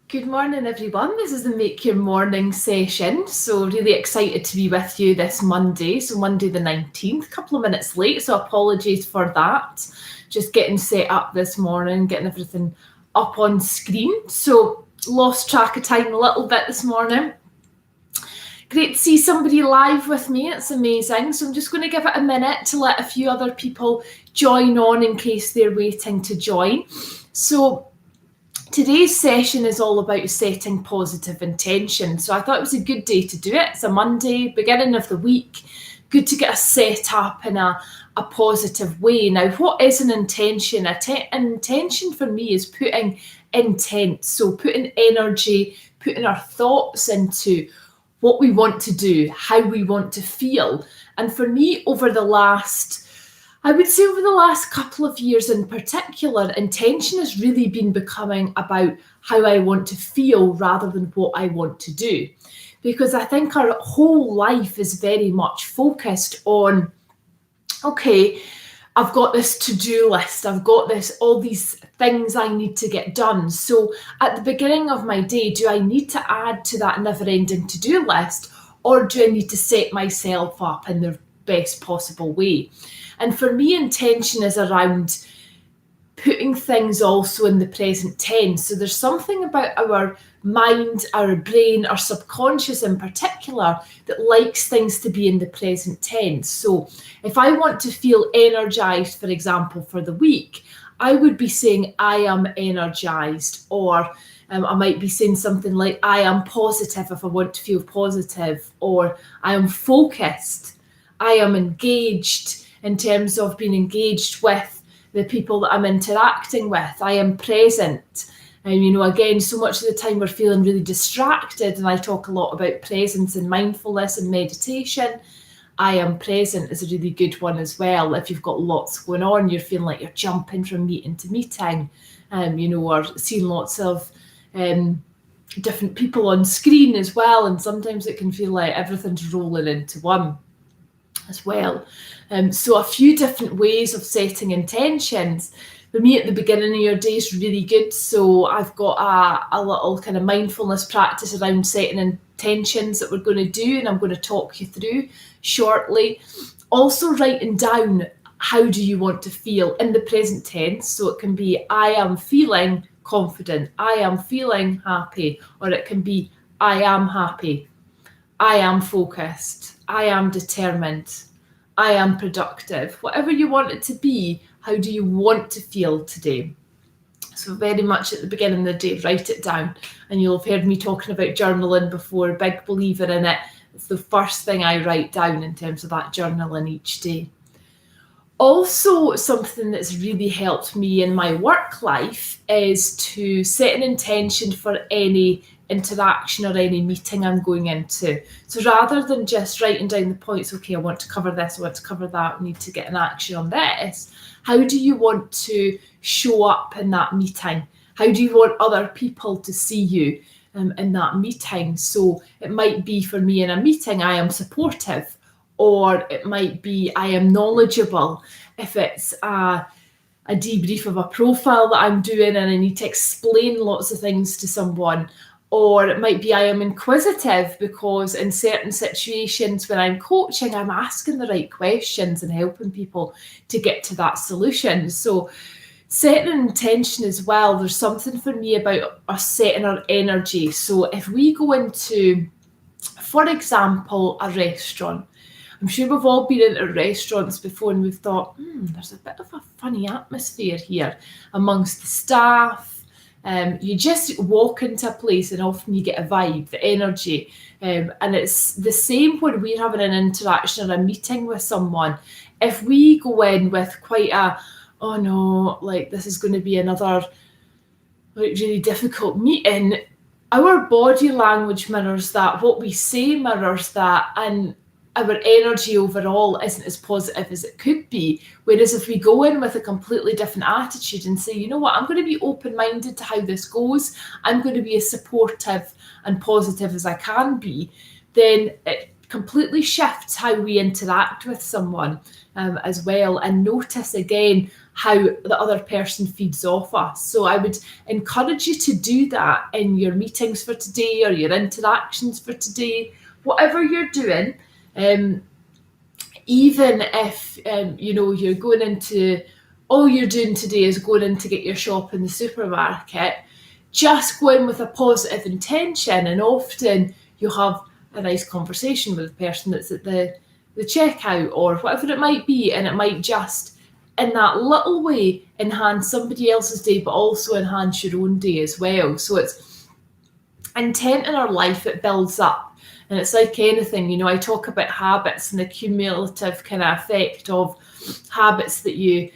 Good morning, everyone. This is the Make Your Morning session. So really excited to be with you this Monday. So Monday the 19th, a couple of minutes late. So apologies for that. Just getting set up this morning, getting everything up on screen. So lost track of time a little bit this morning. Great to see somebody live with me. It's amazing. So I'm just going to give it a minute to let a few other people join on in case they're waiting to join. So today's session is all about setting positive intention. So I thought it was a good day to do it. It's a Monday, beginning of the week. Good to get us set up in a positive way. Now, what is an intention? An intention for me is putting intent. So putting energy, putting our thoughts into what we want to do, how we want to feel. And for me, over the last couple of years in particular, intention has really been becoming about how I want to feel rather than what I want to do. Because I think our whole life is very much focused on, okay, I've got this to-do list, I've got all these things I need to get done. So at the beginning of my day, do I need to add to that never-ending to-do list, or do I need to set myself up in the best possible way? And for me, intention is around putting things also in the present tense. So there's something about our mind, our brain, our subconscious in particular, that likes things to be in the present tense. So if I want to feel energized, for example, for the week, I would be saying I am energized, or I might be saying something like I am positive if I want to feel positive, or I am focused, I am engaged in terms of being engaged with the people that I'm interacting with. I am present. And, again, so much of the time we're feeling really distracted, and I talk a lot about presence and mindfulness and meditation. I am present is a really good one as well. If you've got lots going on, you're feeling like you're jumping from meeting to meeting, or seeing lots of different people on screen as well. And sometimes it can feel like everything's rolling into one as well. So a few different ways of setting intentions. For me, at the beginning of your day is really good. So I've got a little kind of mindfulness practice around setting intentions that we're going to do, and I'm going to talk you through shortly. Also writing down, how do you want to feel in the present tense? So it can be, I am feeling confident, I am feeling happy, or it can be, I am happy, I am focused, I am determined, I am productive. Whatever you want it to be, how do you want to feel today? So very much at the beginning of the day, write it down. And you'll have heard me talking about journaling before, big believer in it. It's the first thing I write down in terms of that journaling each day. Also, something that's really helped me in my work life is to set an intention for any interaction or any meeting I'm going into. So rather than just writing down the points, okay, I want to cover this, I want to cover that, I need to get an action on this, how do you want to show up in that meeting? How do you want other people to see you in that meeting? So it might be, for me in a meeting, I am supportive, or it might be I am knowledgeable. If it's a debrief of a profile that I'm doing and I need to explain lots of things to someone, or it might be I am inquisitive, because in certain situations when I'm coaching, I'm asking the right questions and helping people to get to that solution. So setting an intention as well, there's something for me about us setting our energy. So if we go into, for example, a restaurant, I'm sure we've all been into restaurants before and we've thought, there's a bit of a funny atmosphere here amongst the staff. You just walk into a place and often you get a vibe, the energy. And it's the same when we're having an interaction or a meeting with someone. If we go in with quite oh no, like this is going to be another really difficult meeting, our body language mirrors that, what we say mirrors that, and our energy overall isn't as positive as it could be. Whereas if we go in with a completely different attitude and say, you know what, I'm going to be open-minded to how this goes, I'm going to be as supportive and positive as I can be, then it completely shifts how we interact with someone as well, and notice again how the other person feeds off us. So I would encourage you to do that in your meetings for today or your interactions for today, whatever you're doing. Even if you're going into, all you're doing today is going in to get your shop in the supermarket, just go in with a positive intention, and often you'll have a nice conversation with the person that's at the checkout or whatever it might be, and it might just in that little way enhance somebody else's day, but also enhance your own day as well. So it's intent in our life, it builds up. And it's like anything, I talk about habits and the cumulative kind of effect of habits that you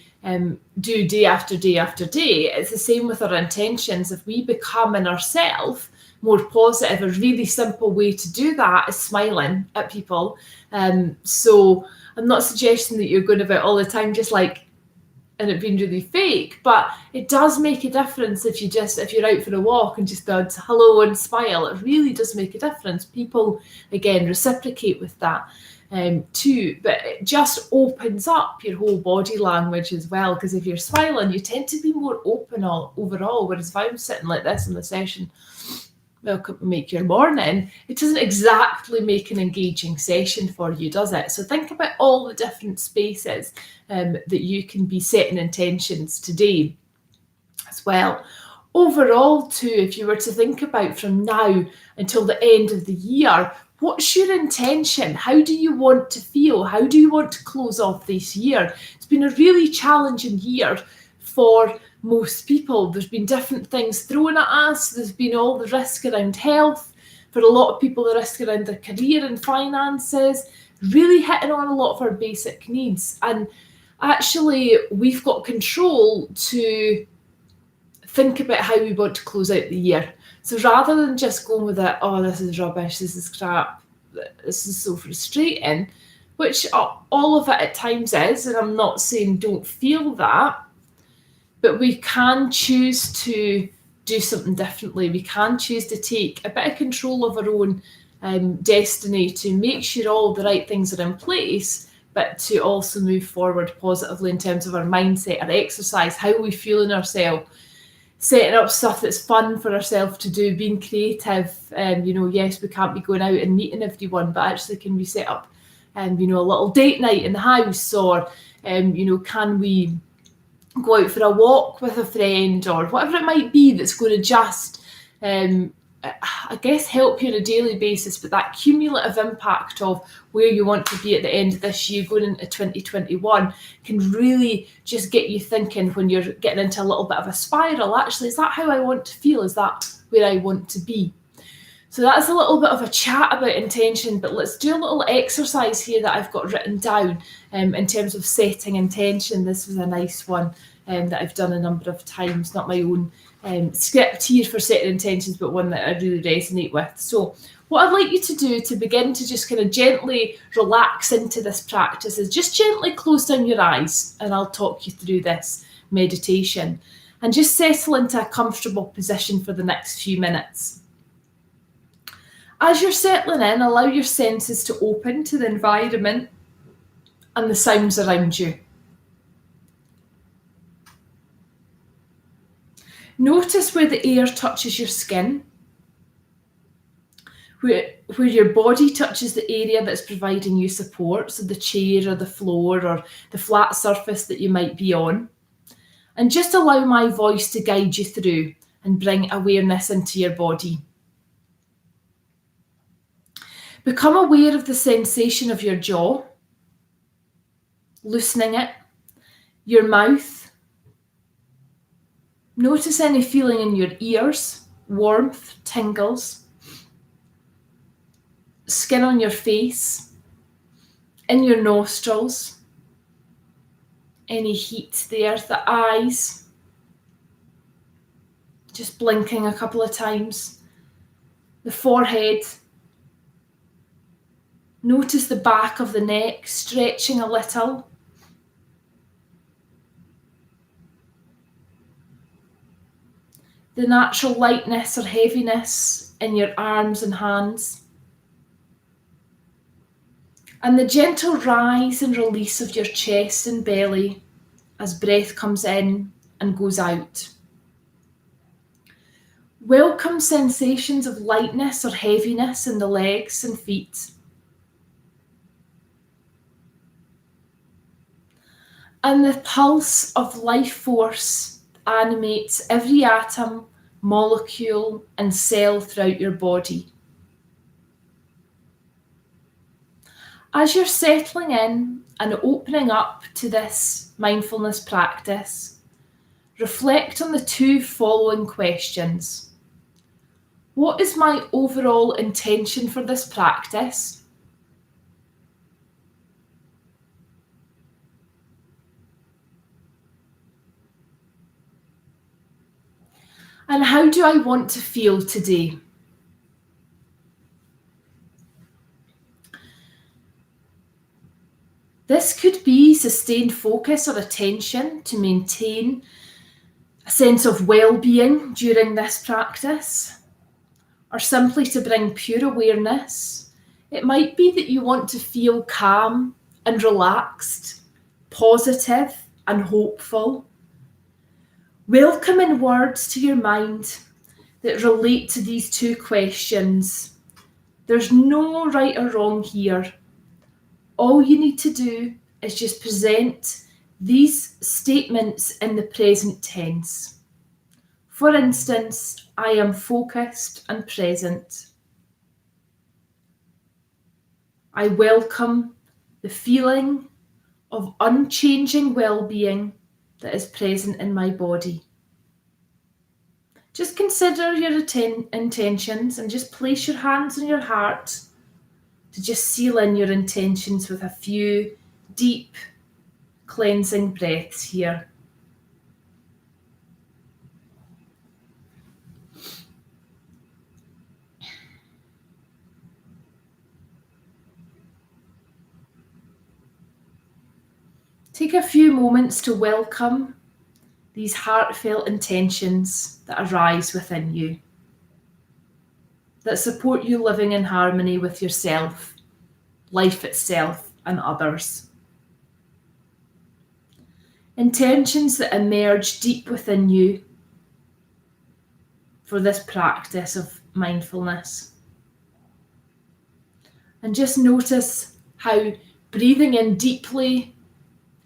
do day after day after day. It's the same with our intentions. If we become in ourselves more positive, a really simple way to do that is smiling at people. So I'm not suggesting that you're going about all the time just like, and it being really fake, but it does make a difference if you're out for a walk and just nod hello and smile. It really does make a difference. People again reciprocate with that too, but it just opens up your whole body language as well, because if you're smiling you tend to be more open overall, whereas if I'm sitting like this in the session, welcome, make your morning, it doesn't exactly make an engaging session for you, does it? So think about all the different spaces that you can be setting intentions today as well. Overall too, if you were to think about from now until the end of the year, what's your intention? How do you want to feel? How do you want to close off this year? It's been a really challenging year for most people. There's been different things thrown at us. There's been all the risk around health. For a lot of people, the risk around their career and finances, really hitting on a lot of our basic needs. And actually, we've got control to think about how we want to close out the year. So rather than just going with it, oh, this is rubbish, this is crap, this is so frustrating, which all of it at times is, and I'm not saying don't feel that, but we can choose to do something differently. We can choose to take a bit of control of our own destiny, to make sure all the right things are in place, but to also move forward positively in terms of our mindset, our exercise, how we feel in ourselves, setting up stuff that's fun for ourselves to do, being creative. Yes, we can't be going out and meeting everyone, but actually can we set up a little date night in the house, or can we go out for a walk with a friend, or whatever it might be that's going to just help you on a daily basis. But that cumulative impact of where you want to be at the end of this year going into 2021 can really just get you thinking when you're getting into a little bit of a spiral. Actually, is that how I want to feel? Is that where I want to be? So that's a little bit of a chat about intention, but let's do a little exercise here that I've got written down in terms of setting intention. This was a nice one that I've done a number of times, not my own script here for setting intentions, but one that I really resonate with. So what I'd like you to do to begin to just kind of gently relax into this practice is just gently close down your eyes, and I'll talk you through this meditation, and just settle into a comfortable position for the next few minutes. As you're settling in, allow your senses to open to the environment and the sounds around you. Notice where the air touches your skin, where your body touches the area that's providing you support, so the chair or the floor or the flat surface that you might be on. And just allow my voice to guide you through and bring awareness into your body. Become aware of the sensation of your jaw, loosening it, your mouth. Notice any feeling in your ears, warmth, tingles, skin on your face, in your nostrils, any heat there, the eyes, just blinking a couple of times, the forehead. Notice the back of the neck stretching a little. The natural lightness or heaviness in your arms and hands. And the gentle rise and release of your chest and belly as breath comes in and goes out. Welcome sensations of lightness or heaviness in the legs and feet. And the pulse of life force animates every atom, molecule, and cell throughout your body. As you're settling in and opening up to this mindfulness practice, reflect on the two following questions. What is my overall intention for this practice? And how do I want to feel today? This could be sustained focus or attention to maintain a sense of well-being during this practice, or simply to bring pure awareness. It might be that you want to feel calm and relaxed, positive and hopeful. Welcoming words to your mind that relate to these two questions. There's no right or wrong here. All you need to do is just present these statements in the present tense. For instance, I am focused and present. I welcome the feeling of unchanging well-being that is present in my body. Just consider your intentions and just place your hands on your heart to just seal in your intentions with a few deep cleansing breaths here. Take a few moments to welcome these heartfelt intentions that arise within you, that support you living in harmony with yourself, life itself, and others. Intentions that emerge deep within you for this practice of mindfulness. And just notice how breathing in deeply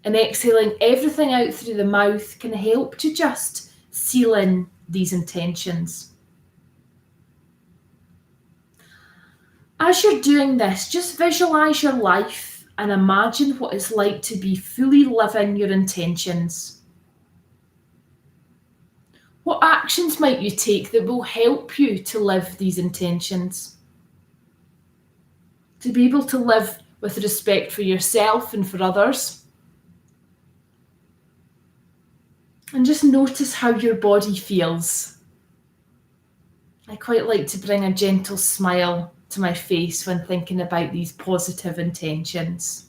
and exhaling everything out through the mouth can help to just seal in these intentions. As you're doing this, just visualize your life and imagine what it's like to be fully living your intentions. What actions might you take that will help you to live these intentions? To be able to live with respect for yourself and for others. And just notice how your body feels. I quite like to bring a gentle smile to my face when thinking about these positive intentions.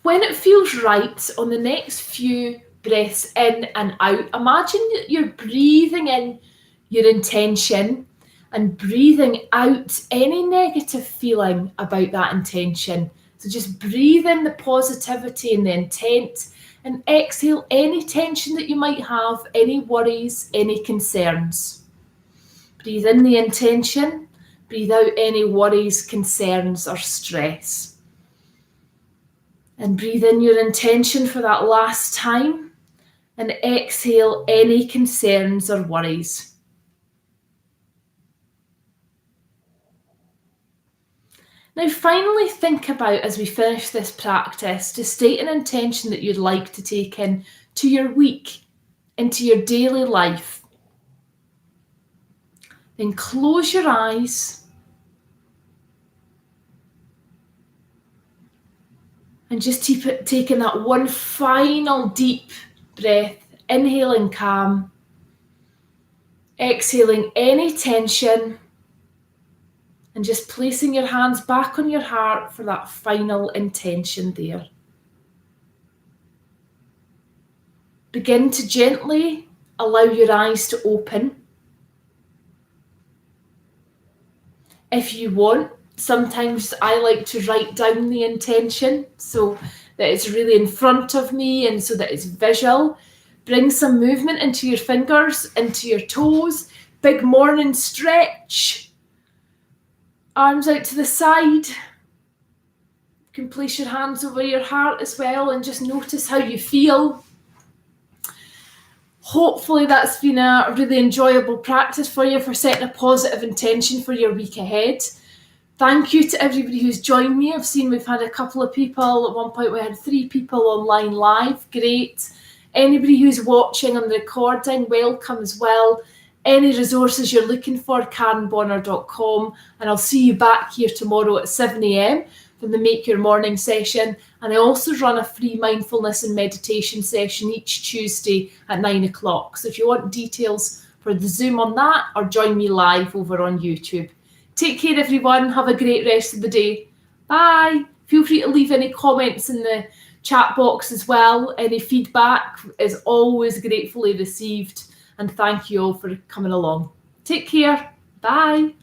When it feels right, on the next few breaths in and out, imagine that you're breathing in your intention and breathing out any negative feeling about that intention. So just breathe in the positivity and the intent and exhale any tension that you might have, any worries, any concerns. Breathe in the intention, breathe out any worries, concerns, or stress. And breathe in your intention for that last time and exhale any concerns or worries. Now finally think about, as we finish this practice, to state an intention that you'd like to take in to your week, into your daily life. Then close your eyes and just taking that one final deep breath, inhaling calm, exhaling any tension, and just placing your hands back on your heart for that final intention there. Begin to gently allow your eyes to open. If you want, sometimes I like to write down the intention so that it's really in front of me and so that it's visual. Bring some movement into your fingers, into your toes. Big morning stretch. Arms out to the side. You can place your hands over your heart as well and just notice how you feel. Hopefully that's been a really enjoyable practice for you for setting a positive intention for your week ahead. Thank you to everybody who's joined me. I've seen we've had a couple of people. At one point we had 3 people online live. Great. Anybody who's watching on the recording, welcome as well. Any resources you're looking for, KarenBonner.com. And I'll see you back here tomorrow at 7 a.m. from the Make Your Morning session. And I also run a free mindfulness and meditation session each Tuesday at 9 o'clock. So if you want details for the Zoom on that, or join me live over on YouTube. Take care, everyone. Have a great rest of the day. Bye. Feel free to leave any comments in the chat box as well. Any feedback is always gratefully received. And thank you all for coming along. Take care. Bye.